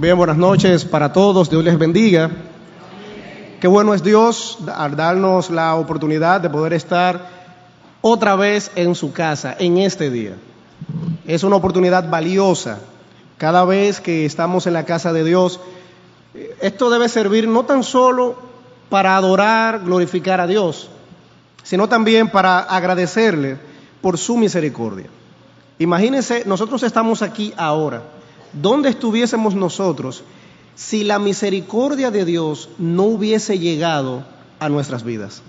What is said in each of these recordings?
Bien, buenas noches para todos, Dios les bendiga. Qué bueno es Dios al darnos la oportunidad de poder estar otra vez en su casa en este día. Es una oportunidad valiosa. Cada vez que estamos en la casa de Dios, esto debe servir no tan solo para adorar, glorificar a Dios, sino también para agradecerle por su misericordia. Imagínense, nosotros estamos aquí ahora. ¿Dónde estuviésemos nosotros si la misericordia de Dios no hubiese llegado a nuestras vidas?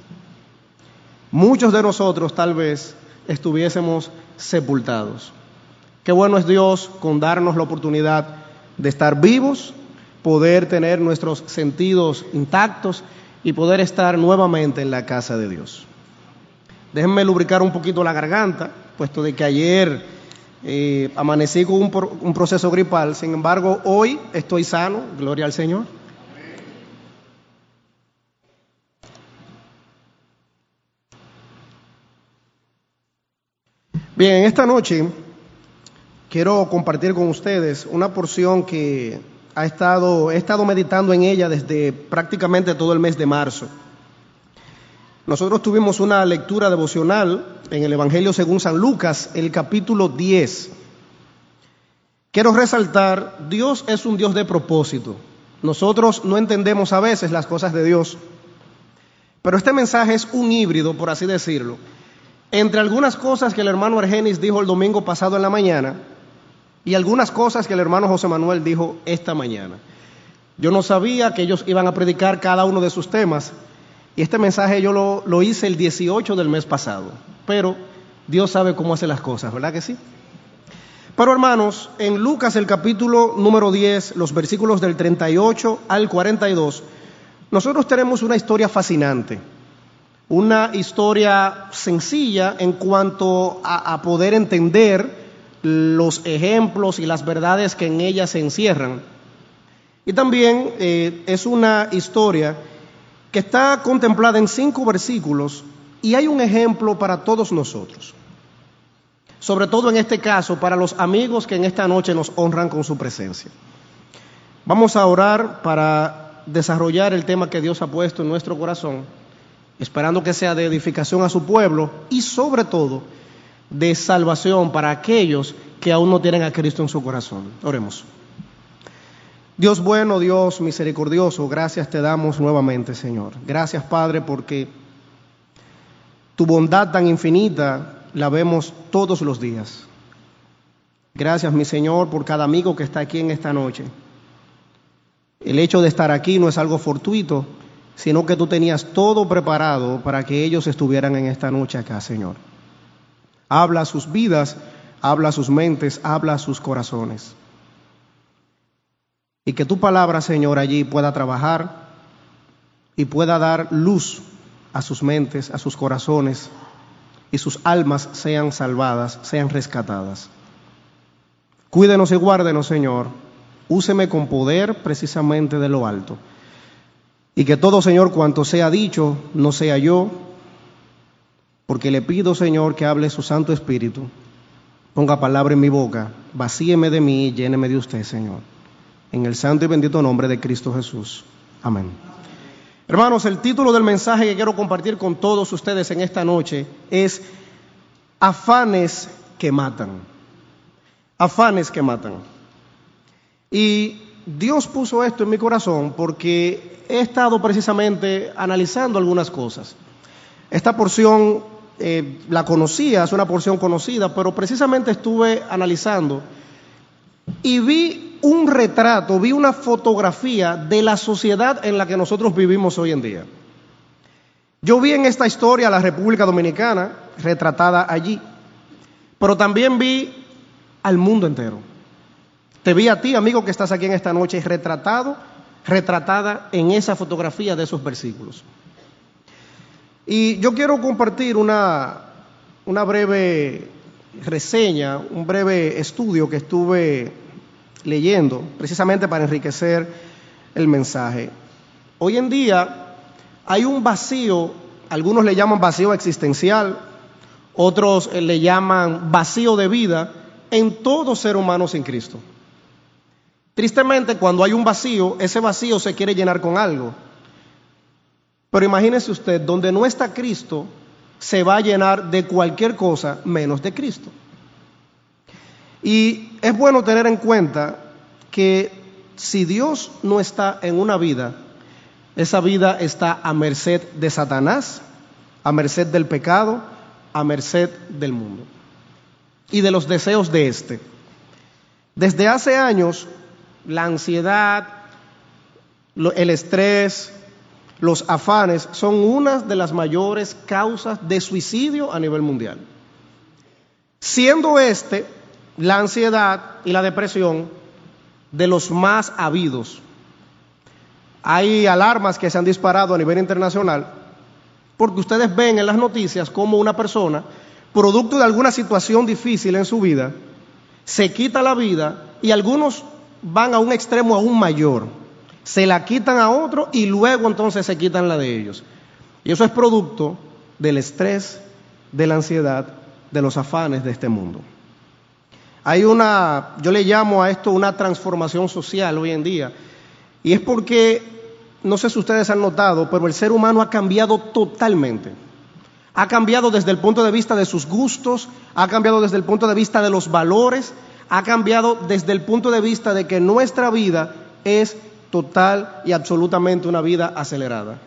Muchos de nosotros tal vez estuviésemos sepultados. Qué bueno es Dios con darnos la oportunidad de estar vivos, poder tener nuestros sentidos intactos y poder estar nuevamente en la casa de Dios. Déjenme lubricar un poquito la garganta, puesto de que ayer amanecí con un proceso gripal. Sin embargo, hoy estoy sano, gloria al Señor. Bien, en esta noche quiero compartir con ustedes una porción que he estado meditando en ella desde prácticamente todo el mes de marzo. Nosotros tuvimos una lectura devocional en el Evangelio según San Lucas, el capítulo 10. Quiero resaltar, Dios es un Dios de propósito. Nosotros no entendemos a veces las cosas de Dios, pero este mensaje es un híbrido, por así decirlo, entre algunas cosas que el hermano Argenis dijo el domingo pasado en la mañana y algunas cosas que el hermano José Manuel dijo esta mañana. Yo no sabía que ellos iban a predicar cada uno de sus temas, y este mensaje yo lo hice el 18 del mes pasado, pero Dios sabe cómo hace las cosas, ¿verdad que sí? Pero hermanos, en Lucas el capítulo número 10, los versículos del 38 al 42, nosotros tenemos una historia fascinante, una historia sencilla en cuanto a poder entender los ejemplos y las verdades que en ella se encierran. Y también es una historia que está contemplada en 5 versículos y hay un ejemplo para todos nosotros. Sobre todo en este caso, para los amigos que en esta noche nos honran con su presencia. Vamos a orar para desarrollar el tema que Dios ha puesto en nuestro corazón, esperando que sea de edificación a su pueblo y sobre todo de salvación para aquellos que aún no tienen a Cristo en su corazón. Oremos. Dios bueno, Dios misericordioso, gracias te damos nuevamente, Señor. Gracias, Padre, porque tu bondad tan infinita la vemos todos los días. Gracias, mi Señor, por cada amigo que está aquí en esta noche. El hecho de estar aquí no es algo fortuito, sino que tú tenías todo preparado para que ellos estuvieran en esta noche acá, Señor. Habla a sus vidas, habla a sus mentes, habla a sus corazones. Y que tu palabra, Señor, allí pueda trabajar y pueda dar luz a sus mentes, a sus corazones, y sus almas sean salvadas, sean rescatadas. Cuídenos y guárdenos, Señor. Úseme con poder precisamente de lo alto. Y que todo, Señor, cuanto sea dicho, no sea yo, porque le pido, Señor, que hable su Santo Espíritu. Ponga palabra en mi boca, vacíeme de mí y lléneme de usted, Señor. En el santo y bendito nombre de Cristo Jesús. Amén. Hermanos, el título del mensaje que quiero compartir con todos ustedes en esta noche es Afanes que matan. Afanes que matan. Y Dios puso esto en mi corazón porque he estado precisamente analizando algunas cosas. Esta porción la conocía, es una porción conocida, pero precisamente estuve analizando y vi un retrato, vi una fotografía de la sociedad en la que nosotros vivimos hoy en día. Yo vi en esta historia la República Dominicana retratada allí, pero también vi al mundo entero. Te vi a ti, amigo, que estás aquí en esta noche, retratada en esa fotografía de esos versículos. Y yo quiero compartir una breve reseña, un breve estudio que estuve leyendo, precisamente para enriquecer el mensaje. Hoy en día hay un vacío, algunos le llaman vacío existencial, otros le llaman vacío de vida en todo ser humano sin Cristo. Tristemente, cuando hay un vacío, ese vacío se quiere llenar con algo. Pero imagínese usted, donde no está Cristo, se va a llenar de cualquier cosa menos de Cristo. Y es bueno tener en cuenta que si Dios no está en una vida, esa vida está a merced de Satanás, a merced del pecado, a merced del mundo y de los deseos de éste. Desde hace años, la ansiedad, el estrés, los afanes son una de las mayores causas de suicidio a nivel mundial. Siendo la ansiedad y la depresión, de los más habidos. Hay alarmas que se han disparado a nivel internacional porque ustedes ven en las noticias cómo una persona, producto de alguna situación difícil en su vida, se quita la vida, y algunos van a un extremo aún mayor, se la quitan a otro y luego entonces se quitan la de ellos. Y eso es producto del estrés, de la ansiedad, de los afanes de este mundo. Yo le llamo a esto una transformación social hoy en día, y es porque, no sé si ustedes han notado, pero el ser humano ha cambiado totalmente. Ha cambiado desde el punto de vista de sus gustos, ha cambiado desde el punto de vista de los valores, ha cambiado desde el punto de vista de que nuestra vida es total y absolutamente una vida acelerada.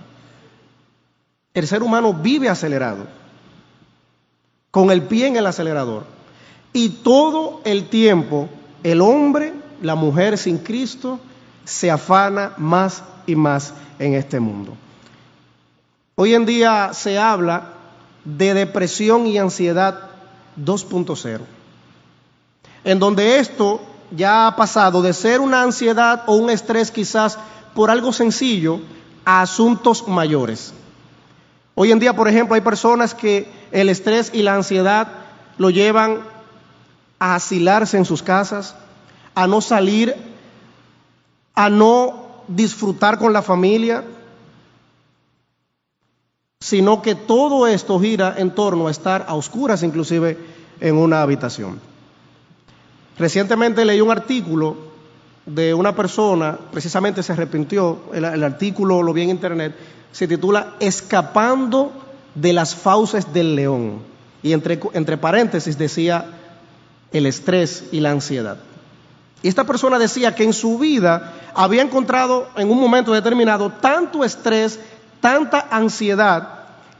El ser humano vive acelerado, con el pie en el acelerador. Y todo el tiempo el hombre, la mujer sin Cristo, se afana más y más en este mundo. Hoy en día se habla de depresión y ansiedad 2.0, en donde esto ya ha pasado de ser una ansiedad o un estrés quizás por algo sencillo a asuntos mayores. Hoy en día, por ejemplo, hay personas que el estrés y la ansiedad lo llevan a asilarse en sus casas, a no salir, a no disfrutar con la familia, sino que todo esto gira en torno a estar a oscuras, inclusive en una habitación. Recientemente leí un artículo de una persona, precisamente se arrepintió, el artículo lo vi en internet, se titula Escapando de las fauces del león, y entre paréntesis decía el estrés y la ansiedad. Y esta persona decía que en su vida había encontrado en un momento determinado tanto estrés, tanta ansiedad,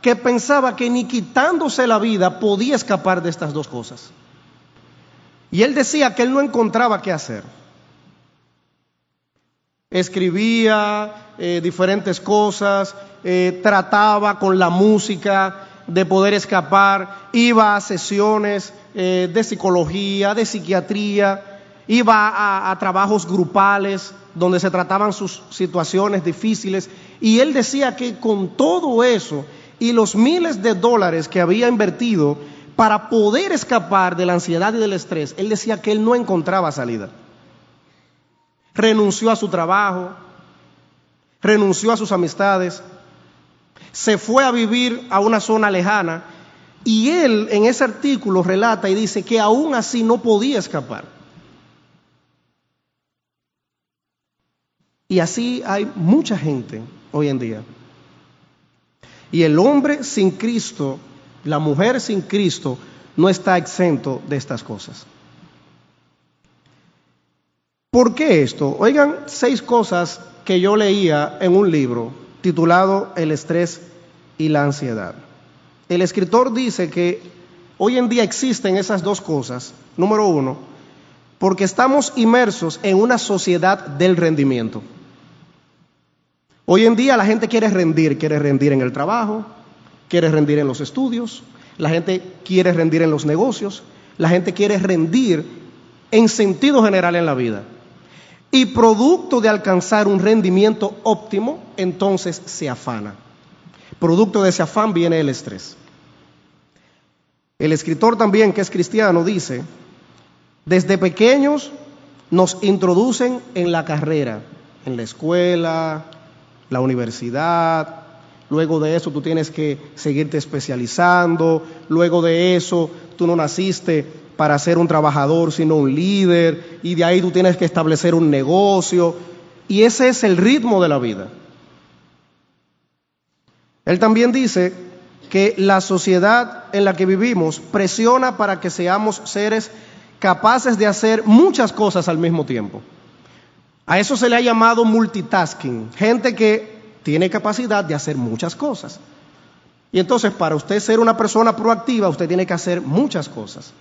que pensaba que ni quitándose la vida podía escapar de estas dos cosas. Y él decía que él no encontraba qué hacer. Escribía diferentes cosas, trataba con la música de poder escapar, iba a sesiones de psicología, de psiquiatría, iba a trabajos grupales donde se trataban sus situaciones difíciles, y él decía que con todo eso y los miles de dólares que había invertido para poder escapar de la ansiedad y del estrés, él decía que él no encontraba salida. Renunció a su trabajo, renunció a sus amistades, se fue a vivir a una zona lejana, y él en ese artículo relata y dice que aún así no podía escapar. Y así hay mucha gente hoy en día. Y el hombre sin Cristo, la mujer sin Cristo, no está exento de estas cosas. ¿Por qué esto? Oigan, 6 cosas que yo leía en un libro titulado El estrés y la ansiedad. El escritor dice que hoy en día existen esas dos cosas. Número 1, porque estamos inmersos en una sociedad del rendimiento. Hoy en día la gente quiere rendir en el trabajo, quiere rendir en los estudios, la gente quiere rendir en los negocios, la gente quiere rendir en sentido general en la vida. Y producto de alcanzar un rendimiento óptimo, entonces se afana. Producto de ese afán viene el estrés. El escritor también, que es cristiano, dice: desde pequeños nos introducen en la carrera, en la escuela, la universidad. Luego de eso tú tienes que seguirte especializando. Luego de eso tú no naciste para ser un trabajador, sino un líder, y de ahí tú tienes que establecer un negocio, y ese es el ritmo de la vida. Él también dice que la sociedad en la que vivimos presiona para que seamos seres capaces de hacer muchas cosas al mismo tiempo. A eso se le ha llamado multitasking, gente que tiene capacidad de hacer muchas cosas. Y entonces, para usted ser una persona proactiva, usted tiene que hacer muchas cosas.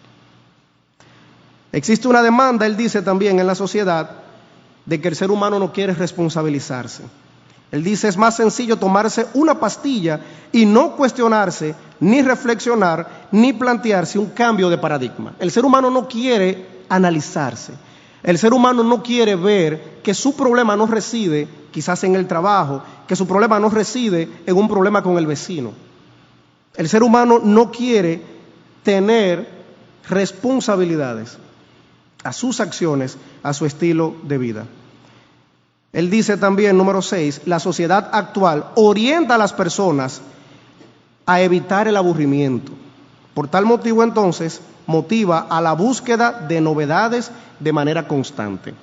Existe una demanda, él dice también, en la sociedad, de que el ser humano no quiere responsabilizarse. Él dice, es más sencillo tomarse una pastilla y no cuestionarse, ni reflexionar, ni plantearse un cambio de paradigma. El ser humano no quiere analizarse. El ser humano no quiere ver que su problema no reside quizás en el trabajo, que su problema no reside en un problema con el vecino. El ser humano no quiere tener responsabilidades a sus acciones, a su estilo de vida. Él dice también, número 6, la sociedad actual orienta a las personas a evitar el aburrimiento. Por tal motivo, entonces, motiva a la búsqueda de novedades de manera constante.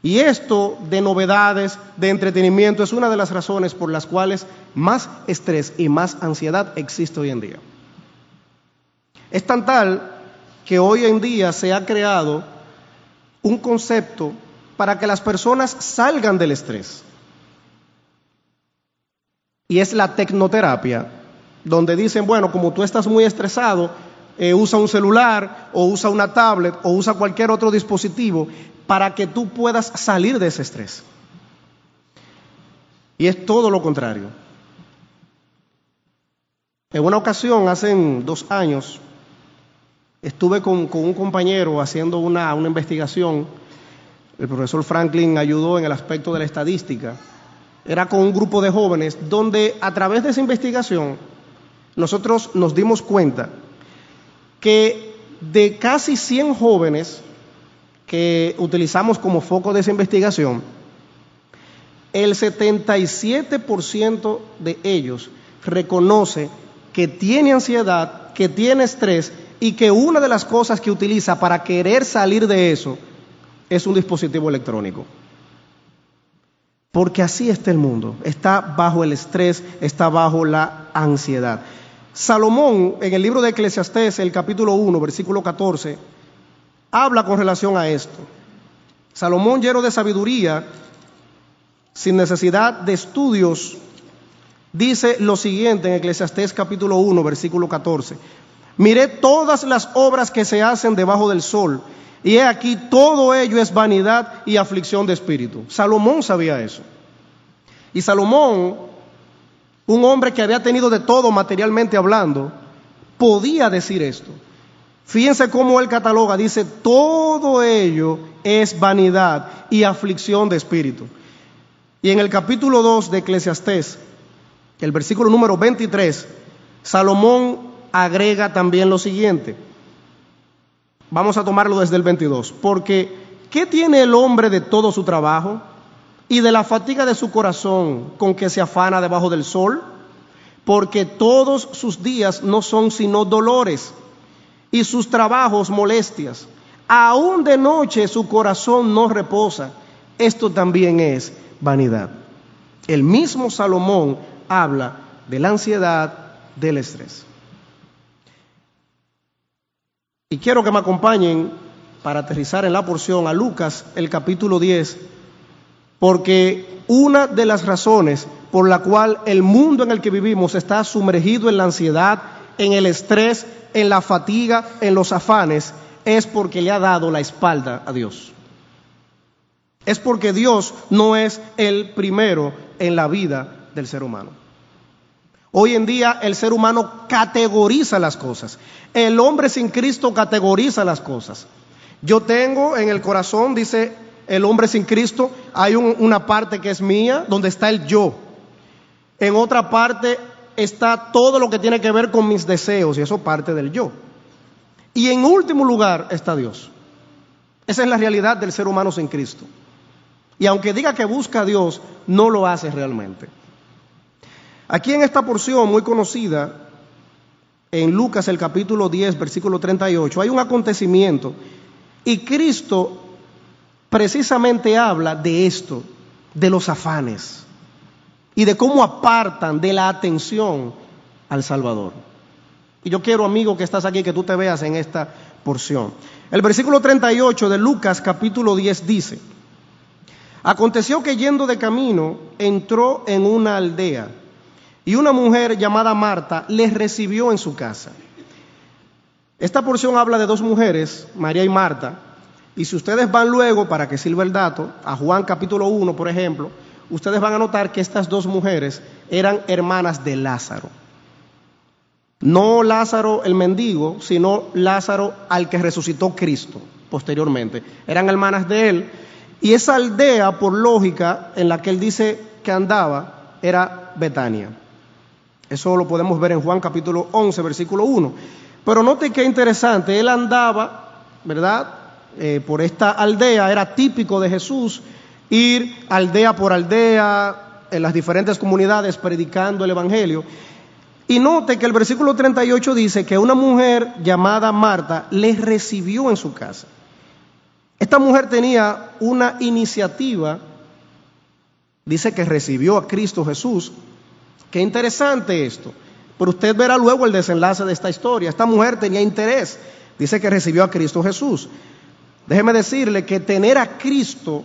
Y esto de novedades, de entretenimiento, es una de las razones por las cuales más estrés y más ansiedad existe hoy en día. Es tan tal que hoy en día se ha creado un concepto para que las personas salgan del estrés. Y es la tecnoterapia, donde dicen, bueno, como tú estás muy estresado, usa un celular o usa una tablet o usa cualquier otro dispositivo para que tú puedas salir de ese estrés. Y es todo lo contrario. En una ocasión, hace 2 años, estuve con un compañero haciendo una investigación. El profesor Franklin ayudó en el aspecto de la estadística. Era con un grupo de jóvenes donde a través de esa investigación nosotros nos dimos cuenta que de casi 100 jóvenes que utilizamos como foco de esa investigación, el 77% de ellos reconoce que tiene ansiedad, que tiene estrés y que una de las cosas que utiliza para querer salir de eso es un dispositivo electrónico. Porque así está el mundo, está bajo el estrés, está bajo la ansiedad. Salomón, en el libro de Eclesiastés, el capítulo 1, versículo 14, habla con relación a esto. Salomón, lleno de sabiduría, sin necesidad de estudios, dice lo siguiente en Eclesiastés capítulo 1, versículo 14. Miré todas las obras que se hacen debajo del sol, y he aquí todo ello es vanidad y aflicción de espíritu. Salomón sabía eso. Y Salomón, un hombre que había tenido de todo materialmente hablando, podía decir esto. Fíjense cómo él cataloga, dice, todo ello es vanidad y aflicción de espíritu. Y en el capítulo 2 de Eclesiastés, el versículo número 23, Salomón agrega también lo siguiente. Vamos a tomarlo desde el 22. Porque, ¿qué tiene el hombre de todo su trabajo y de la fatiga de su corazón con que se afana debajo del sol? Porque todos sus días no son sino dolores y sus trabajos molestias. Aún de noche su corazón no reposa. Esto también es vanidad. El mismo Salomón habla de la ansiedad, del estrés. Y quiero que me acompañen para aterrizar en la porción a Lucas, el capítulo 10, porque una de las razones por la cual el mundo en el que vivimos está sumergido en la ansiedad, en el estrés, en la fatiga, en los afanes, es porque le ha dado la espalda a Dios. Es porque Dios no es el primero en la vida del ser humano. Hoy en día el ser humano categoriza las cosas. El hombre sin Cristo categoriza las cosas. Yo tengo en el corazón, dice el hombre sin Cristo, hay una parte que es mía, donde está el yo. En otra parte está todo lo que tiene que ver con mis deseos, y eso parte del yo. Y en último lugar está Dios. Esa es la realidad del ser humano sin Cristo. Y aunque diga que busca a Dios, no lo hace realmente. Aquí en esta porción muy conocida, en Lucas el capítulo 10, versículo 38, hay un acontecimiento y Cristo precisamente habla de esto, de los afanes y de cómo apartan de la atención al Salvador. Y yo quiero, amigo que estás aquí, que tú te veas en esta porción. El versículo 38 de Lucas capítulo 10 dice: aconteció que yendo de camino entró en una aldea y una mujer llamada Marta les recibió en su casa. Esta porción habla de dos mujeres, María y Marta, y si ustedes van luego, para que sirva el dato, a Juan capítulo 1, por ejemplo, ustedes van a notar que estas dos mujeres eran hermanas de Lázaro. No Lázaro el mendigo, sino Lázaro al que resucitó Cristo posteriormente. Eran hermanas de él, y esa aldea, por lógica, en la que él dice que andaba, era Betania. Eso lo podemos ver en Juan capítulo 11, versículo 1. Pero note qué interesante, él andaba, ¿verdad?, por esta aldea. Era típico de Jesús ir aldea por aldea en las diferentes comunidades predicando el evangelio. Y note que el versículo 38 dice que una mujer llamada Marta les recibió en su casa. Esta mujer tenía una iniciativa, dice que recibió a Cristo Jesús. Qué interesante esto, pero usted verá luego el desenlace de esta historia. Esta mujer tenía interés, dice que recibió a Cristo Jesús. Déjeme decirle que tener a Cristo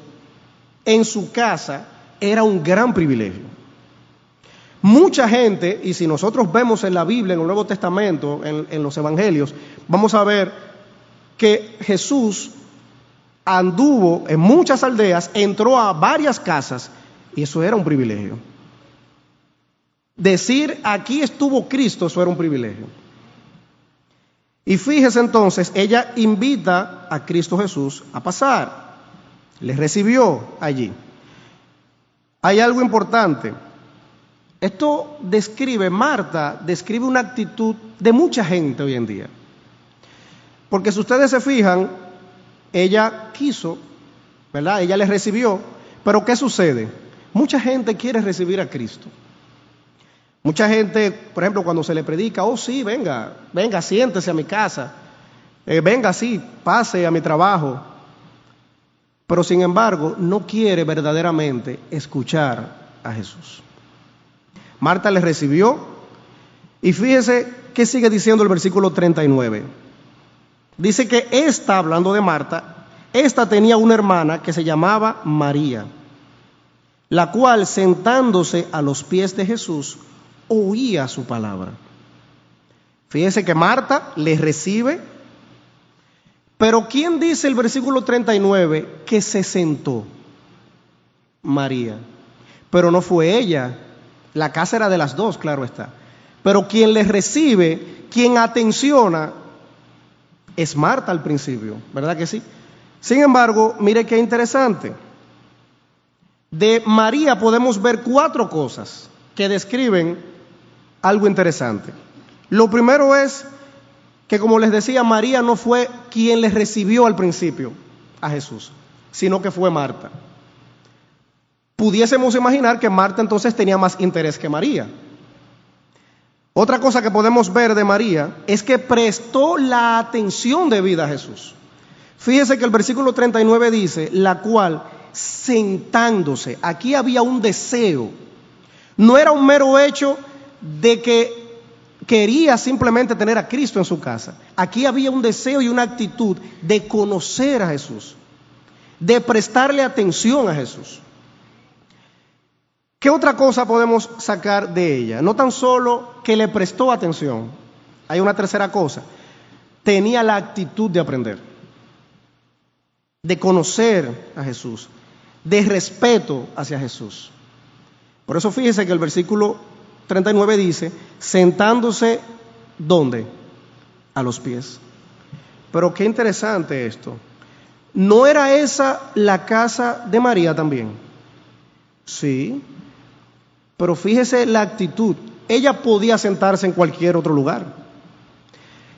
en su casa era un gran privilegio. Mucha gente, y si nosotros vemos en la Biblia, en el Nuevo Testamento, en los Evangelios, vamos a ver que Jesús anduvo en muchas aldeas, entró a varias casas, y eso era un privilegio. Decir aquí estuvo Cristo, eso era un privilegio. Y fíjese entonces, ella invita a Cristo Jesús a pasar, le recibió allí. Hay algo importante. Esto Marta describe una actitud de mucha gente hoy en día. Porque si ustedes se fijan, ella quiso, ¿verdad? Ella le recibió, pero ¿qué sucede? Mucha gente quiere recibir a Cristo. Mucha gente, por ejemplo, cuando se le predica, oh sí, venga, siéntese a mi casa, venga, sí, pase a mi trabajo. Pero sin embargo, no quiere verdaderamente escuchar a Jesús. Marta le recibió, y fíjese qué sigue diciendo el versículo 39. Dice que esta, hablando de Marta, esta tenía una hermana que se llamaba María, la cual, sentándose a los pies de Jesús, oía su palabra. Fíjese que Marta le recibe, pero ¿quién dice el versículo 39 que se sentó? María. Pero no fue ella. La casa era de las dos, claro está. Pero quien le recibe, quien atenciona, es Marta al principio, ¿verdad que sí? Sin embargo, mire qué interesante. De María podemos ver 4 cosas que describen algo interesante. Lo primero es que, como les decía, María no fue quien le recibió al principio a Jesús, sino que fue Marta. Pudiésemos imaginar que Marta entonces tenía más interés que María. Otra cosa que podemos ver de María es que prestó la atención debida a Jesús. Fíjese que el versículo 39 dice, la cual sentándose, aquí había un deseo. No era un mero hecho de que quería simplemente tener a Cristo en su casa. Aquí había un deseo y una actitud de conocer a Jesús, de prestarle atención a Jesús. ¿Qué otra cosa podemos sacar de ella? No tan solo que le prestó atención, hay una tercera cosa. Tenía la actitud de aprender, de conocer a Jesús, de respeto hacia Jesús. Por eso fíjese que el versículo 39 dice, sentándose, ¿dónde? A los pies. Pero qué interesante esto. ¿No era esa la casa de María también? Sí. Pero fíjese la actitud. Ella podía sentarse en cualquier otro lugar.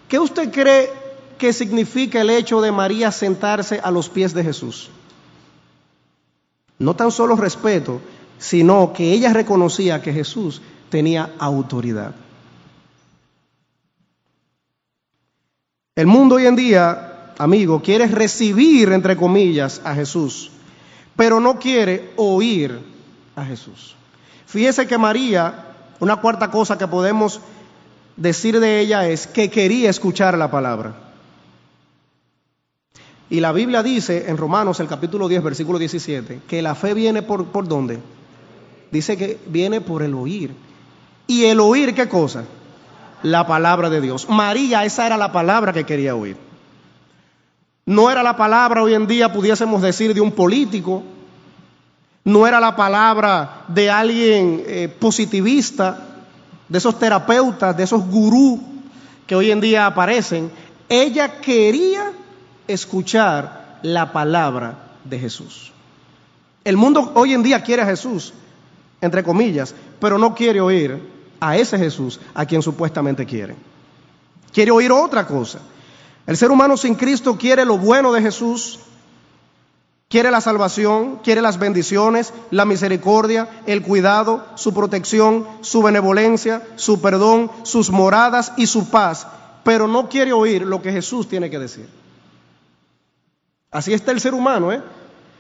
¿Qué usted cree que significa el hecho de María sentarse a los pies de Jesús? No tan solo respeto, sino que ella reconocía que Jesús tenía autoridad. El mundo hoy en día, amigo, quiere recibir, entre comillas, a Jesús, pero no quiere oír a Jesús. Fíjese que María, una cuarta cosa que podemos decir de ella es que quería escuchar la palabra. Y la Biblia dice en Romanos, el capítulo 10, versículo 17, que la fe viene ¿por dónde? Dice que viene por el oír. ¿Y el oír qué cosa? La palabra de Dios. María, esa era la palabra que quería oír. No era la palabra hoy en día, pudiésemos decir, de un político. No era la palabra de alguien positivista, de esos terapeutas, de esos gurús que hoy en día aparecen. Ella quería escuchar la palabra de Jesús. El mundo hoy en día quiere a Jesús, entre comillas, pero no quiere oír a ese Jesús a quien supuestamente quiere. Quiere oír otra cosa. El ser humano sin Cristo quiere lo bueno de Jesús, quiere la salvación, quiere las bendiciones, la misericordia, el cuidado, su protección, su benevolencia, su perdón, sus moradas y su paz, pero no quiere oír lo que Jesús tiene que decir. Así está el ser humano, ¿eh?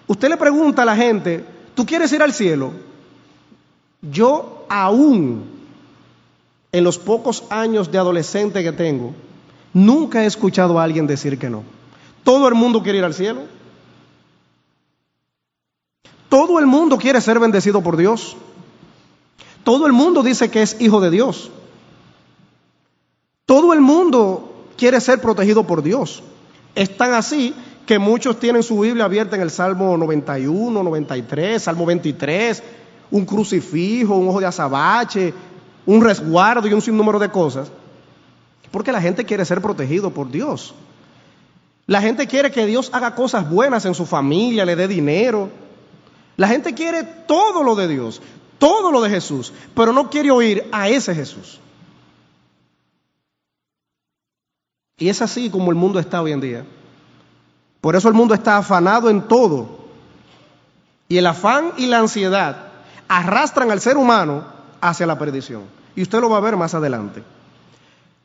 Usted le pregunta a la gente, ¿tú quieres ir al cielo? Yo aún, en los pocos años de adolescente que tengo, nunca he escuchado a alguien decir que no. Todo el mundo quiere ir al cielo. Todo el mundo quiere ser bendecido por Dios. Todo el mundo dice que es hijo de Dios. Todo el mundo quiere ser protegido por Dios. Es tan así que muchos tienen su Biblia abierta en el Salmo 91, 93, Salmo 23, un crucifijo, un ojo de azabache, un resguardo y un sinnúmero de cosas. Porque la gente quiere ser protegido por Dios. La gente quiere que Dios haga cosas buenas en su familia, le dé dinero. La gente quiere todo lo de Dios, todo lo de Jesús, pero no quiere oír a ese Jesús. Y es así como el mundo está hoy en día. Por eso el mundo está afanado en todo. Y el afán y la ansiedad arrastran al ser humano hacia la perdición. Y usted lo va a ver más adelante.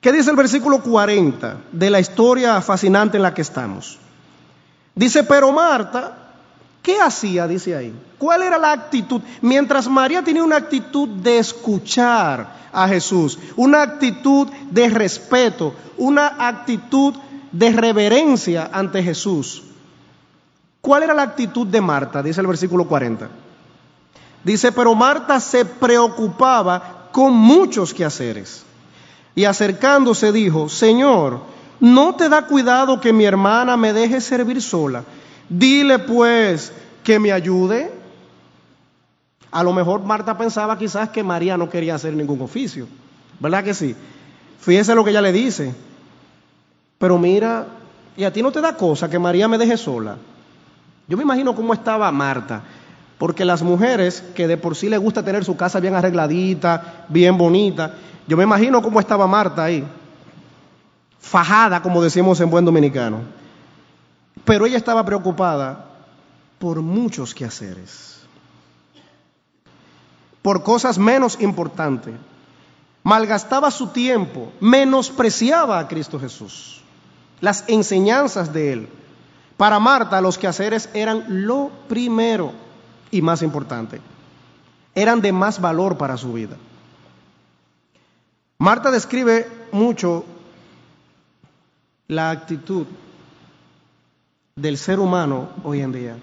¿Qué dice el versículo 40 de la historia fascinante en la que estamos? Dice, pero Marta, ¿qué hacía? Dice ahí. ¿Cuál era la actitud? Mientras María tenía una actitud de escuchar a Jesús, una actitud de respeto, una actitud de reverencia ante Jesús. ¿Cuál era la actitud de Marta? Dice el versículo 40. Dice, pero Marta se preocupaba con muchos quehaceres. Y acercándose dijo, Señor, ¿no te da cuidado que mi hermana me deje servir sola? Dile pues que me ayude. A lo mejor Marta pensaba quizás que María no quería hacer ningún oficio. ¿Verdad que sí? Fíjese lo que ella le dice. Pero mira, ¿y a ti no te da cosa que María me deje sola? Yo me imagino cómo estaba Marta. Porque las mujeres que de por sí les gusta tener su casa bien arregladita, bien bonita, yo me imagino cómo estaba Marta ahí, fajada, como decimos en buen dominicano. Pero ella estaba preocupada por muchos quehaceres, por cosas menos importantes. Malgastaba su tiempo, menospreciaba a Cristo Jesús, las enseñanzas de Él. Para Marta los quehaceres eran lo primero y más importante. Eran de más valor para su vida. Marta describe mucho la actitud del ser humano hoy en día.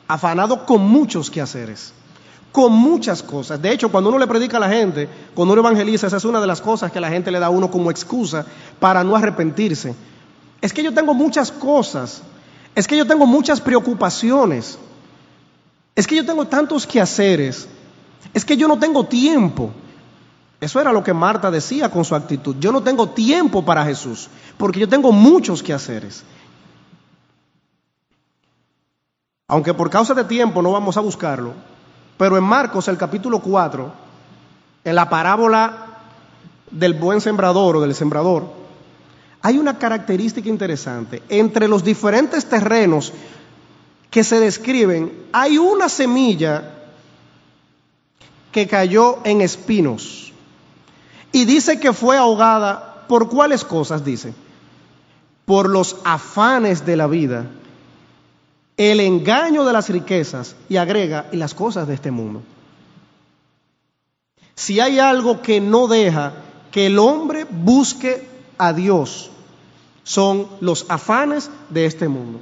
Afanado con muchos quehaceres, con muchas cosas. De hecho, cuando uno le predica a la gente, cuando uno evangeliza, esa es una de las cosas que la gente le da a uno como excusa para no arrepentirse. Es que yo tengo muchas cosas, es que yo tengo muchas preocupaciones, es que yo tengo tantos quehaceres, es que yo no tengo tiempo. Eso era lo que Marta decía con su actitud. Yo no tengo tiempo para Jesús, porque yo tengo muchos quehaceres. Aunque por causa de tiempo no vamos a buscarlo, pero en Marcos, el capítulo 4, en la parábola del buen sembrador o del sembrador, hay una característica interesante. Entre los diferentes terrenos que se describen, hay una semilla que cayó en espinos. Y dice que fue ahogada, ¿por cuáles cosas dice? por los afanes de la vida, el engaño de las riquezas, y agrega, y las cosas de este mundo. Si hay algo que no deja que el hombre busque a Dios, son los afanes de este mundo.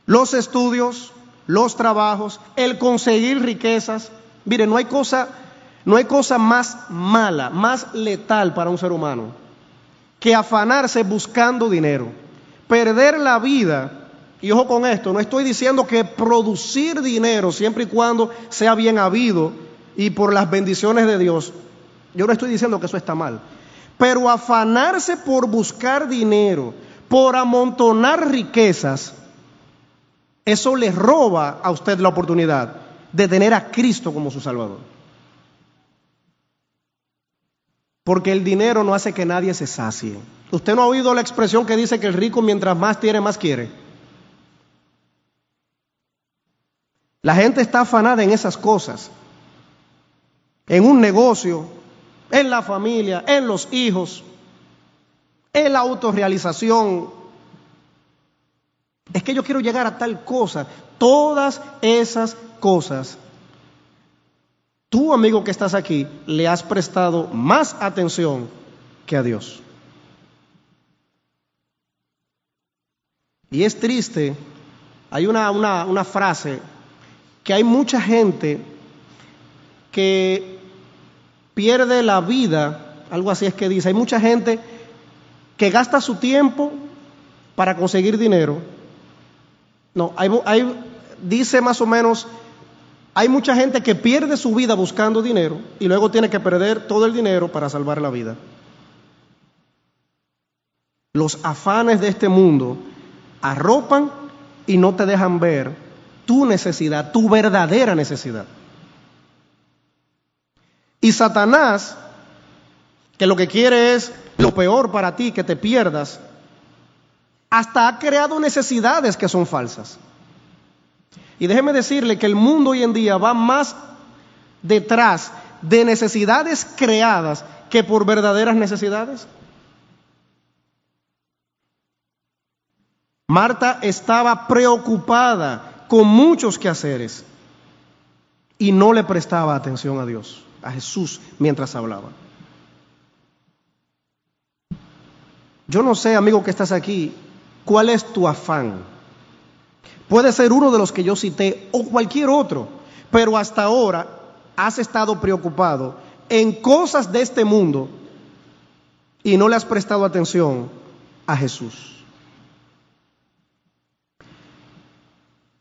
Los estudios, los trabajos, el conseguir riquezas. Mire, no hay cosa más mala, más letal para un ser humano que afanarse buscando dinero, perder la vida. Y ojo con esto, no estoy diciendo que producir dinero siempre y cuando sea bien habido y por las bendiciones de Dios, yo no estoy diciendo que eso está mal, pero afanarse por buscar dinero, por amontonar riquezas, eso le roba a usted la oportunidad de tener a Cristo como su Salvador. Porque el dinero no hace que nadie se sacie. ¿Usted no ha oído la expresión que dice que el rico mientras más tiene, más quiere? La gente está afanada en esas cosas, en un negocio, en la familia, en los hijos, en la autorrealización. Es que yo quiero llegar a tal cosa. Todas esas cosas, tú, amigo que estás aquí, le has prestado más atención que a Dios. Y es triste, hay una frase, que hay mucha gente que pierde la vida, algo así es que dice, hay mucha gente que gasta su tiempo para conseguir dinero. No, dice más o menos, hay mucha gente que pierde su vida buscando dinero y luego tiene que perder todo el dinero para salvar la vida. Los afanes de este mundo arropan y no te dejan ver tu necesidad, tu verdadera necesidad. Y Satanás, que lo que quiere es lo peor para ti, que te pierdas, hasta ha creado necesidades que son falsas. Y déjeme decirle que el mundo hoy en día va más detrás de necesidades creadas que por verdaderas necesidades. Marta estaba preocupada con muchos quehaceres y no le prestaba atención a Dios, a Jesús, mientras hablaba. Yo no sé, amigo que estás aquí, cuál es tu afán. Puede ser uno de los que yo cité o cualquier otro, pero hasta ahora has estado preocupado en cosas de este mundo y no le has prestado atención a Jesús.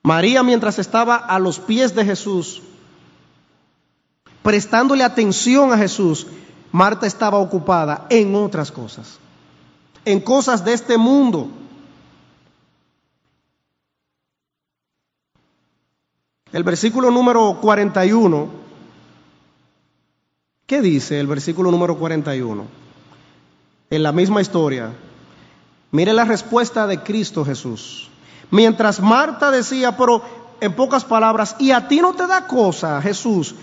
María, mientras estaba a los pies de Jesús, prestándole atención a Jesús, Marta estaba ocupada en otras cosas, en cosas de este mundo. El versículo número 41, ¿qué dice el versículo número 41? En la misma historia, mire la respuesta de Cristo Jesús. Mientras Marta decía, pero en pocas palabras, ¿y a ti no te da cosa, Jesús,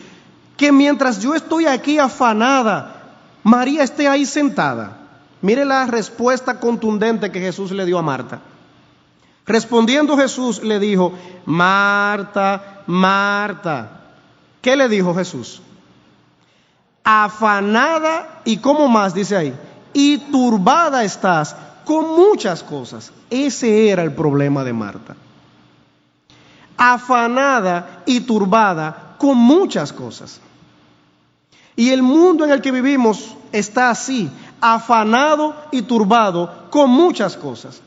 que mientras yo estoy aquí afanada, María esté ahí sentada? Mire la respuesta contundente que Jesús le dio a Marta. Respondiendo Jesús le dijo, Marta, Marta. ¿Qué le dijo Jesús? Afanada y ¿cómo más? Dice ahí, y turbada estás con muchas cosas. Ese era el problema de Marta. Afanada y turbada con muchas cosas. Y el mundo en el que vivimos está así, afanado y turbado con muchas cosas.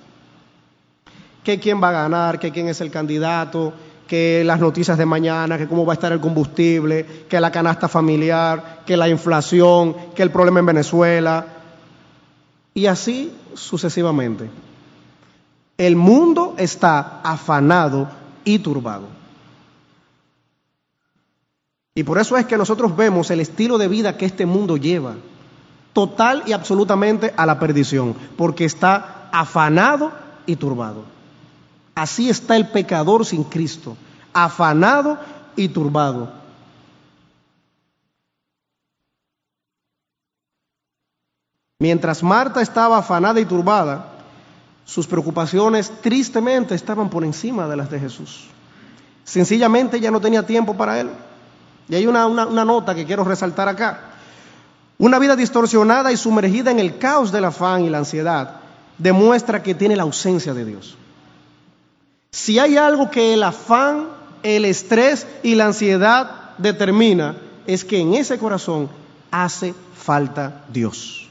Que quién va a ganar, que quién es el candidato, que las noticias de mañana, que cómo va a estar el combustible, que la canasta familiar, que la inflación, que el problema en Venezuela. Y así sucesivamente. El mundo está afanado y turbado. Y por eso es que nosotros vemos el estilo de vida que este mundo lleva, total y absolutamente a la perdición, porque está afanado y turbado. Así está el pecador sin Cristo, afanado y turbado. Mientras Marta estaba afanada y turbada, sus preocupaciones tristemente estaban por encima de las de Jesús. Sencillamente ya no tenía tiempo para él. Y hay una nota que quiero resaltar acá. Una vida distorsionada y sumergida en el caos del afán y la ansiedad demuestra que tiene la ausencia de Dios. Si hay algo que el afán, el estrés y la ansiedad determina, es que en ese corazón hace falta Dios.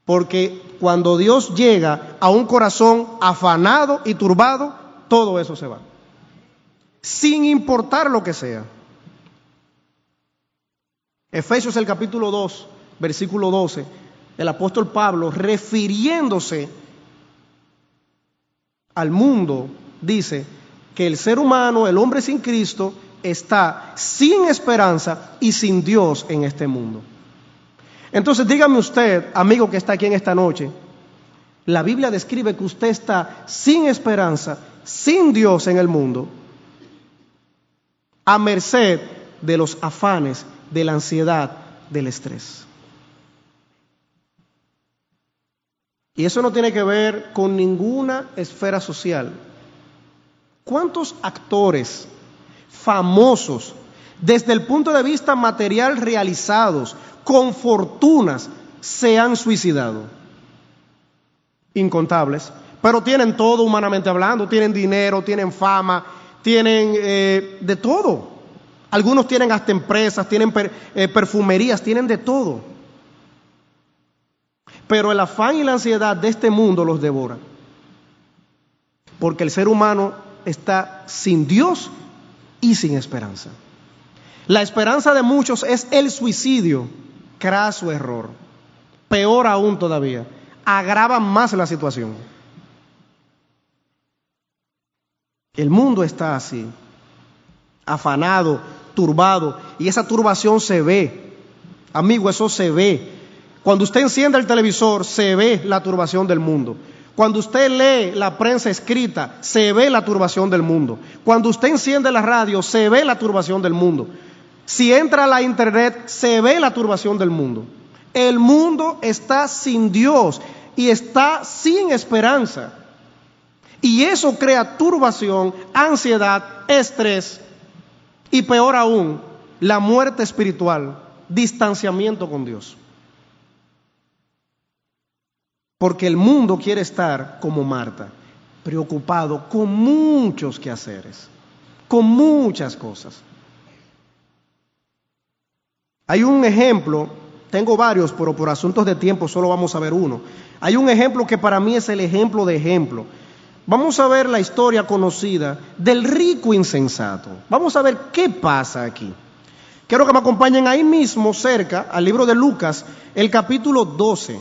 Porque cuando Dios llega a un corazón afanado y turbado, todo eso se va, sin importar lo que sea. Efesios el capítulo 2, versículo 12, el apóstol Pablo, refiriéndose al mundo, dice que el ser humano, el hombre sin Cristo, está sin esperanza y sin Dios en este mundo. Entonces dígame usted, amigo que está aquí en esta noche, la Biblia describe que usted está sin esperanza, sin Dios en el mundo, a merced de los afanes, de la ansiedad, del estrés. Y eso no tiene que ver con ninguna esfera social. ¿Cuántos actores famosos, desde el punto de vista material realizados, con fortunas, se han suicidado? Incontables. Pero tienen todo humanamente hablando, tienen dinero, tienen fama, tienen de todo. Algunos tienen hasta empresas, tienen perfumerías, tienen de todo. Pero el afán y la ansiedad de este mundo los devora. Porque el ser humano está sin Dios y sin esperanza. La esperanza de muchos es el suicidio. Craso error. Peor aún todavía, agrava más la situación. El mundo está así, afanado, turbado, y esa turbación se ve. Amigo, eso se ve. Cuando usted enciende el televisor, se ve la turbación del mundo. Cuando usted lee la prensa escrita, se ve la turbación del mundo. Cuando usted enciende la radio, se ve la turbación del mundo. Si entra a la internet, se ve la turbación del mundo. El mundo está sin Dios y está sin esperanza. Y eso crea turbación, ansiedad, estrés y peor aún, la muerte espiritual, distanciamiento con Dios. Porque el mundo quiere estar como Marta, preocupado con muchos quehaceres, con muchas cosas. Hay un ejemplo, tengo varios, pero por asuntos de tiempo solo vamos a ver uno. Hay un ejemplo que para mí es el ejemplo de ejemplo. Vamos a ver la historia conocida del rico insensato. Vamos a ver qué pasa aquí. Quiero que me acompañen ahí mismo, cerca, al libro de Lucas, el capítulo 12.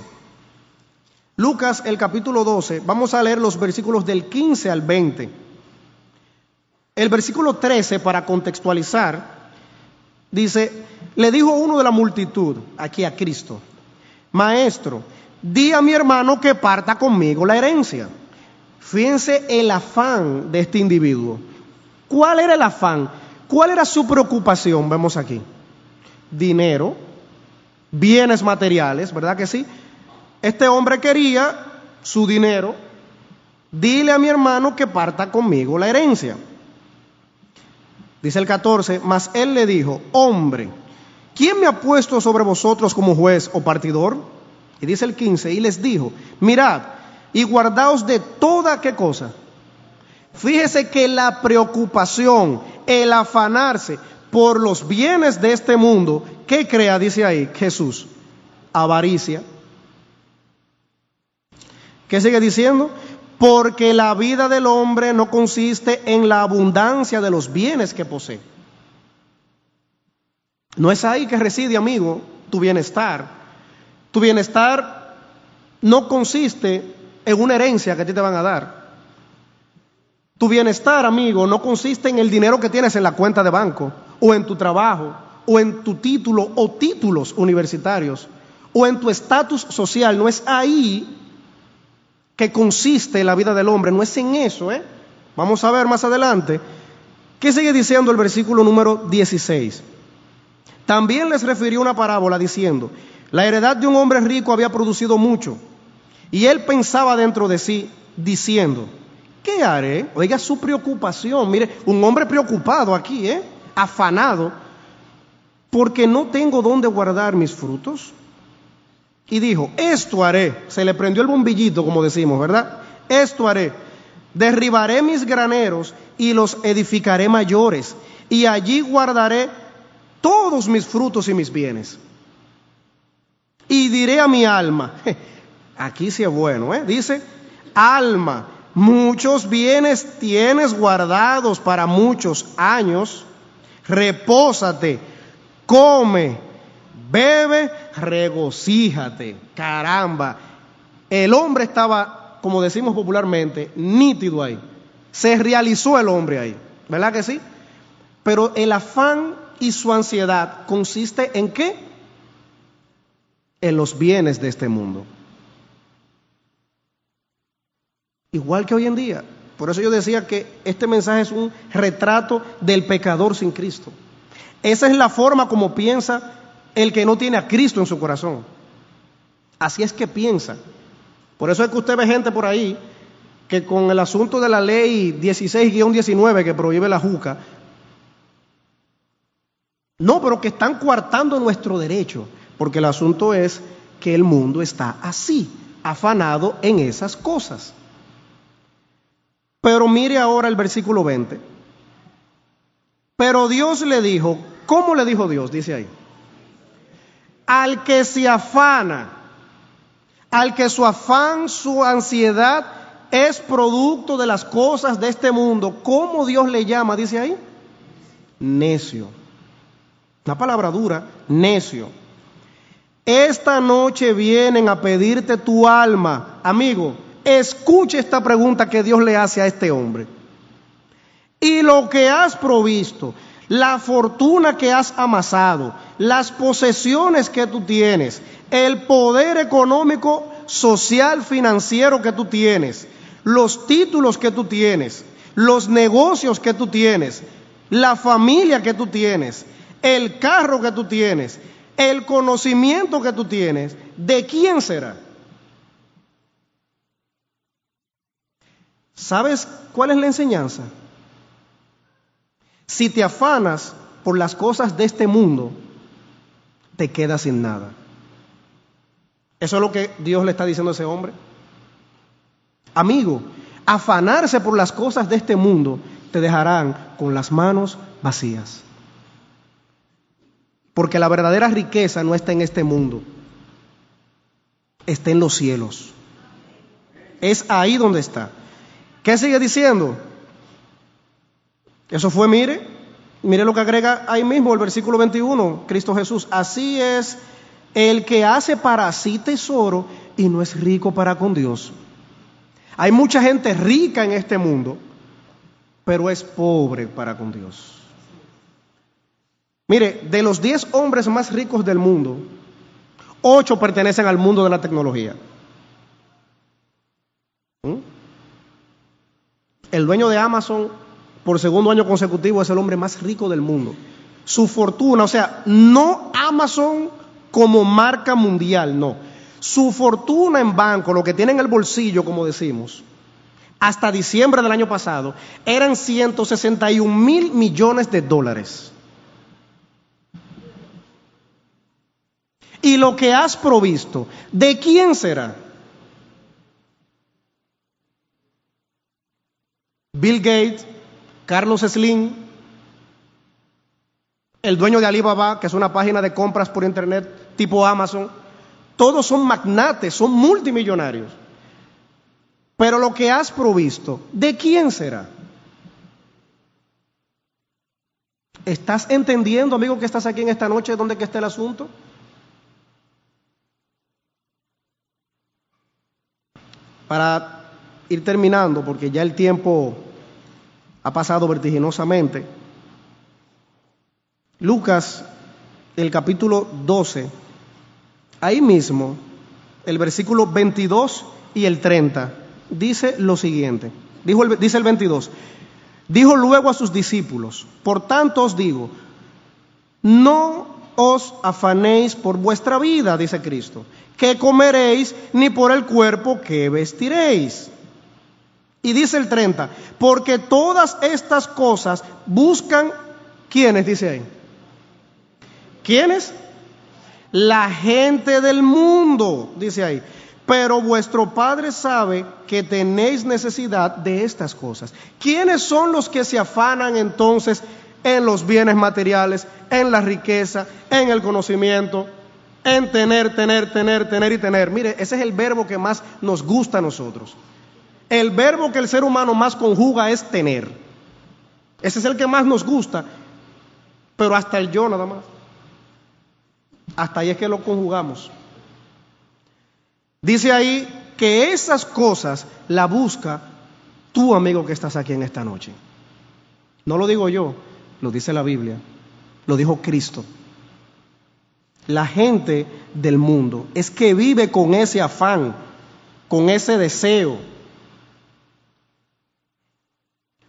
Lucas, el capítulo 12, vamos a leer los versículos del 15 al 20. El versículo 13, para contextualizar, dice, le dijo uno de la multitud, aquí a Cristo, Maestro, di a mi hermano que parta conmigo la herencia. Fíjense el afán de este individuo. ¿Cuál era el afán? ¿Cuál era su preocupación? Vemos aquí. Dinero, bienes materiales, ¿verdad que sí? Este hombre quería su dinero. Dile a mi hermano que parta conmigo la herencia. Dice el 14, mas él le dijo, hombre, ¿quién me ha puesto sobre vosotros como juez o partidor? Y dice el 15, y les dijo, mirad, y guardaos de toda, ¿qué cosa? Fíjese que la preocupación, el afanarse por los bienes de este mundo, ¿qué crea? Dice ahí Jesús, avaricia. ¿Qué sigue diciendo? Porque la vida del hombre no consiste en la abundancia de los bienes que posee. No es ahí que reside, amigo, tu bienestar. Tu bienestar no consiste en una herencia que a ti te van a dar. Tu bienestar, amigo, no consiste en el dinero que tienes en la cuenta de banco, o en tu trabajo, o en tu título o títulos universitarios, o en tu estatus social. No es ahí que consiste la vida del hombre, no es en eso, Vamos a ver más adelante. ¿Qué sigue diciendo el versículo número 16? También les refirió una parábola diciendo, la heredad de un hombre rico había producido mucho, Y él pensaba dentro de sí, diciendo, ¿qué haré? Oiga su preocupación. Mire, un hombre preocupado aquí, afanado, porque no tengo dónde guardar mis frutos. Y dijo, esto haré. Se le prendió el bombillito, como decimos, ¿verdad? Esto haré. Derribaré mis graneros y los edificaré mayores, y allí guardaré todos mis frutos y mis bienes. Y diré a mi alma, aquí sí es bueno, dice, alma, muchos bienes tienes guardados para muchos años, repósate, come, bebe, regocíjate. Caramba, el hombre estaba, como decimos popularmente, nítido ahí. Se realizó el hombre ahí, ¿verdad que sí? Pero el afán y su ansiedad consiste ¿en qué? En los bienes de este mundo. Igual que hoy en día. Por eso yo decía que este mensaje es un retrato del pecador sin Cristo. Esa es la forma como piensa el que no tiene a Cristo en su corazón. Así es que piensa. Por eso es que usted ve gente por ahí que con el asunto de la ley 16-19 que prohíbe la juca, no, pero que están coartando nuestro derecho, porque el asunto es que el mundo está así, afanado en esas cosas. Pero mire ahora el versículo 20. Pero Dios le dijo, ¿cómo le dijo Dios? Dice ahí, al que se afana, al que su afán, su ansiedad es producto de las cosas de este mundo, ¿cómo Dios le llama? Dice ahí, necio. Una palabra dura, necio. Esta noche vienen a pedirte tu alma. Amigo, escuche esta pregunta que Dios le hace a este hombre. Y lo que has provisto, la fortuna que has amasado, las posesiones que tú tienes, el poder económico, social, financiero que tú tienes, los títulos que tú tienes, los negocios que tú tienes, la familia que tú tienes, el carro que tú tienes, el conocimiento que tú tienes, ¿de quién será? ¿Sabes cuál es la enseñanza? Si te afanas por las cosas de este mundo, te quedas sin nada. Eso es lo que Dios le está diciendo a ese hombre. Amigo, afanarse por las cosas de este mundo te dejarán con las manos vacías. Porque la verdadera riqueza no está en este mundo, está en los cielos. Es ahí donde está. ¿Qué sigue diciendo? Eso fue, mire lo que agrega ahí mismo el versículo 21, Cristo Jesús. Así es el que hace para sí tesoro y no es rico para con Dios. Hay mucha gente rica en este mundo, pero es pobre para con Dios. Mire, de los 10 hombres más ricos del mundo, 8 pertenecen al mundo de la tecnología. El dueño de Amazon, por segundo año consecutivo, es el hombre más rico del mundo. Su fortuna, o sea, no Amazon como marca mundial, no. Su fortuna en banco, lo que tiene en el bolsillo, como decimos, hasta diciembre del año pasado, eran 161,000 millones de dólares. Y lo que has provisto, ¿de quién será? Bill Gates, Carlos Slim, el dueño de Alibaba, que es una página de compras por internet tipo Amazon, todos son magnates, son multimillonarios. Pero lo que has provisto, ¿de quién será? ¿Estás entendiendo, amigo, que estás aquí en esta noche, dónde que está el asunto? Para ir terminando, porque ya el tiempo ha pasado vertiginosamente. Lucas, el capítulo 12, ahí mismo, el versículo 22 y el 30, dice lo siguiente. Dice el 22, dijo luego a sus discípulos, por tanto os digo, no os afanéis por vuestra vida, dice Cristo, qué comeréis, ni por el cuerpo qué vestiréis. Y dice el 30, porque todas estas cosas buscan, ¿quiénes? Dice ahí. ¿Quiénes? La gente del mundo, dice ahí. Pero vuestro Padre sabe que tenéis necesidad de estas cosas. ¿Quiénes son los que se afanan entonces en los bienes materiales, en la riqueza, en el conocimiento, en tener y tener? Mire, ese es el verbo que más nos gusta a nosotros. El verbo que el ser humano más conjuga es tener. Ese es el que más nos gusta, pero hasta el yo nada más. Hasta ahí es que lo conjugamos. Dice ahí que esas cosas la busca tú, amigo que estás aquí en esta noche. No lo digo yo, lo dice la Biblia, lo dijo Cristo. La gente del mundo es que vive con ese afán, con ese deseo.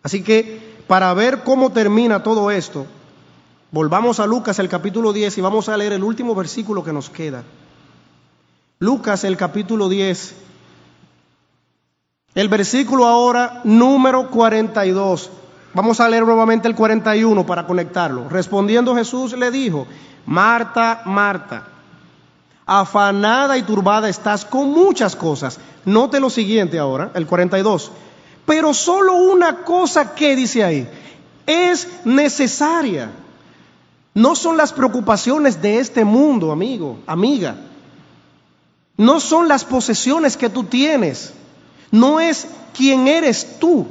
Así que para ver cómo termina todo esto, volvamos a Lucas el capítulo 10 y vamos a leer el último versículo que nos queda. Lucas el capítulo 10, el versículo ahora número 42. Vamos a leer nuevamente el 41 para conectarlo. Respondiendo Jesús le dijo, Marta, Marta, afanada y turbada estás con muchas cosas. Note lo siguiente ahora, el 42. Pero solo una cosa que dice ahí es necesaria. No son las preocupaciones de este mundo, amigo, amiga. No son las posesiones que tú tienes. No es quién eres tú.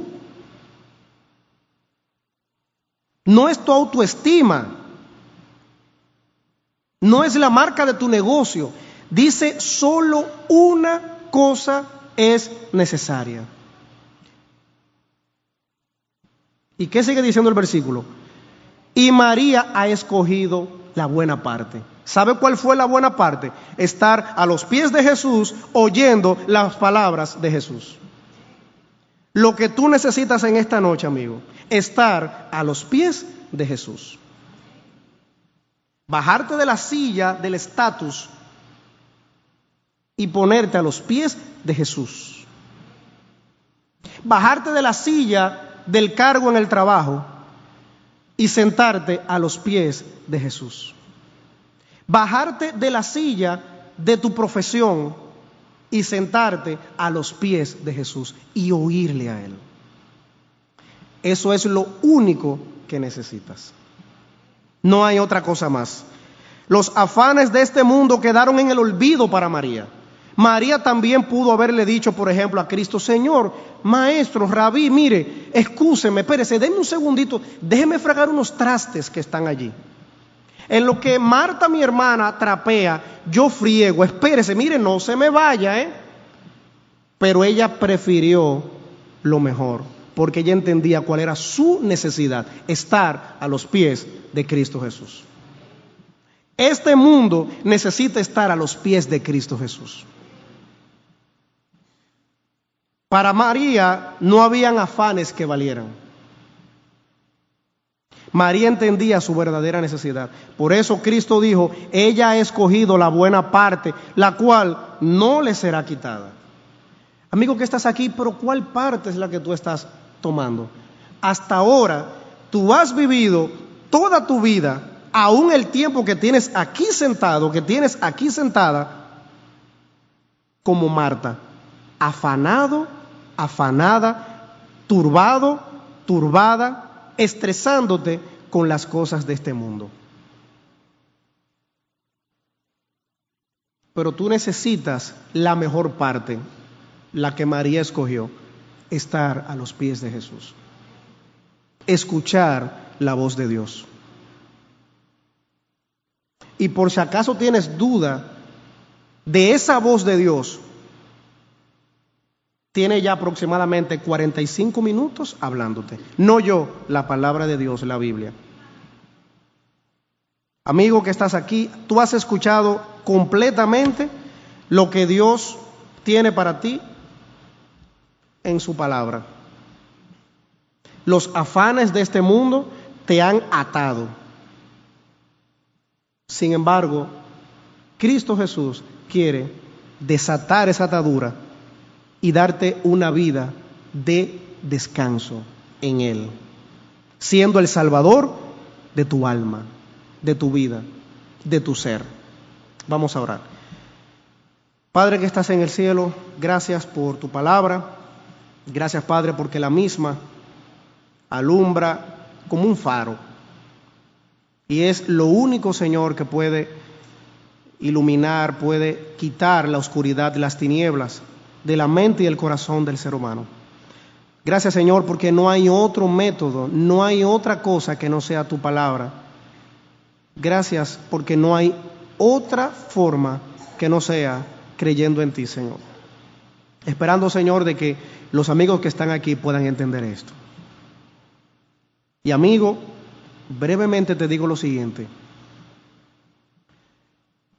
No es tu autoestima. No es la marca de tu negocio. Dice, solo una cosa es necesaria. ¿Y qué sigue diciendo el versículo? Y María ha escogido la buena parte. ¿Sabe cuál fue la buena parte? Estar a los pies de Jesús oyendo las palabras de Jesús. Lo que tú necesitas en esta noche, amigo, estar a los pies de Jesús. Bajarte de la silla del estatus y ponerte a los pies de Jesús. Bajarte de la silla del cargo en el trabajo y sentarte a los pies de Jesús. Bajarte de la silla de tu profesión y sentarte a los pies de Jesús y oírle a Él. Eso es lo único que necesitas. No hay otra cosa más. Los afanes de este mundo quedaron en el olvido para María. María también pudo haberle dicho, por ejemplo, a Cristo, Señor, Maestro, Rabí, mire, excúseme, espérese, denme un segundito, déjeme fregar unos trastes que están allí. En lo que Marta, mi hermana, trapea, yo friego, espérese, mire, no se me vaya, Pero ella prefirió lo mejor, porque ella entendía cuál era su necesidad, estar a los pies de Cristo Jesús. Este mundo necesita estar a los pies de Cristo Jesús. Para María no habían afanes que valieran. María entendía su verdadera necesidad. Por eso Cristo dijo, ella ha escogido la buena parte, la cual no le será quitada. Amigo que estás aquí, pero ¿cuál parte es la que tú estás tomando? Hasta ahora, tú has vivido toda tu vida, aún el tiempo que tienes aquí sentado, que tienes aquí sentada, como Marta, afanado, afanada, turbado, turbada, estresándote con las cosas de este mundo. Pero tú necesitas la mejor parte, la que María escogió, estar a los pies de Jesús, escuchar la voz de Dios. Y por si acaso tienes duda de esa voz de Dios, tiene ya aproximadamente 45 minutos hablándote. No yo, la palabra de Dios, la Biblia. Amigo que estás aquí, tú has escuchado completamente lo que Dios tiene para ti en su palabra. Los afanes de este mundo te han atado. Sin embargo, Cristo Jesús quiere desatar esa atadura y darte una vida de descanso en Él, siendo el Salvador de tu alma, de tu vida, de tu ser. Vamos a orar. Padre que estás en el cielo, gracias por tu palabra. Gracias, Padre, porque la misma alumbra como un faro. Y es lo único, Señor, que puede iluminar, puede quitar la oscuridad, las tinieblas de la mente y el corazón del ser humano. Gracias, Señor, porque no hay otro método, no hay otra cosa que no sea tu palabra. Gracias porque no hay otra forma que no sea creyendo en ti, Señor. Esperando, Señor, de que los amigos que están aquí puedan entender esto. Y amigo, brevemente te digo lo siguiente.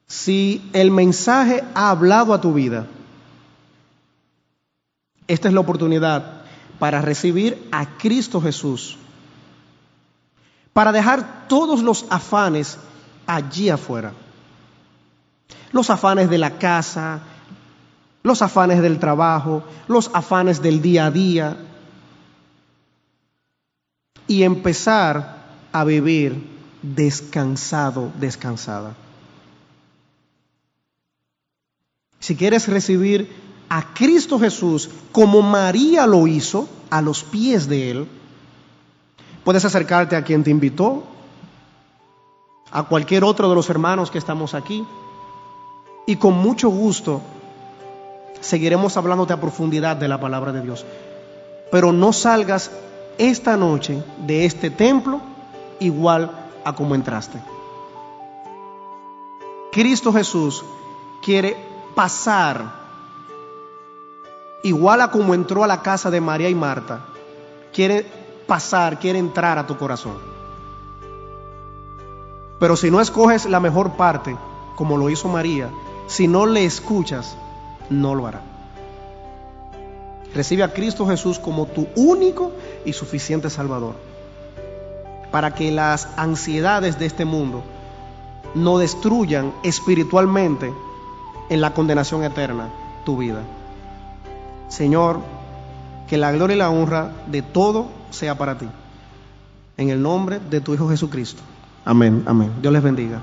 Si el mensaje ha hablado a tu vida, esta es la oportunidad para recibir a Cristo Jesús, para dejar todos los afanes allí afuera. Los afanes de la casa, los afanes del trabajo, los afanes del día a día, y empezar a vivir descansado, descansada. Si quieres recibir a Cristo Jesús como María lo hizo, a los pies de Él, puedes acercarte a quien te invitó, a cualquier otro de los hermanos que estamos aquí, y con mucho gusto seguiremos hablándote a profundidad de la palabra de Dios. Pero no salgas esta noche de este templo igual a como entraste. Cristo Jesús quiere pasar igual a como entró a la casa de María y Marta. Quiere pasar, quiere entrar a tu corazón. Pero si no escoges la mejor parte, como lo hizo María, si no le escuchas, no lo hará. Recibe a Cristo Jesús como tu único y suficiente Salvador, para que las ansiedades de este mundo no destruyan espiritualmente en la condenación eterna tu vida. Señor, que la gloria y la honra de todo sea para ti. En el nombre de tu Hijo Jesucristo. Amén, amén. Dios les bendiga.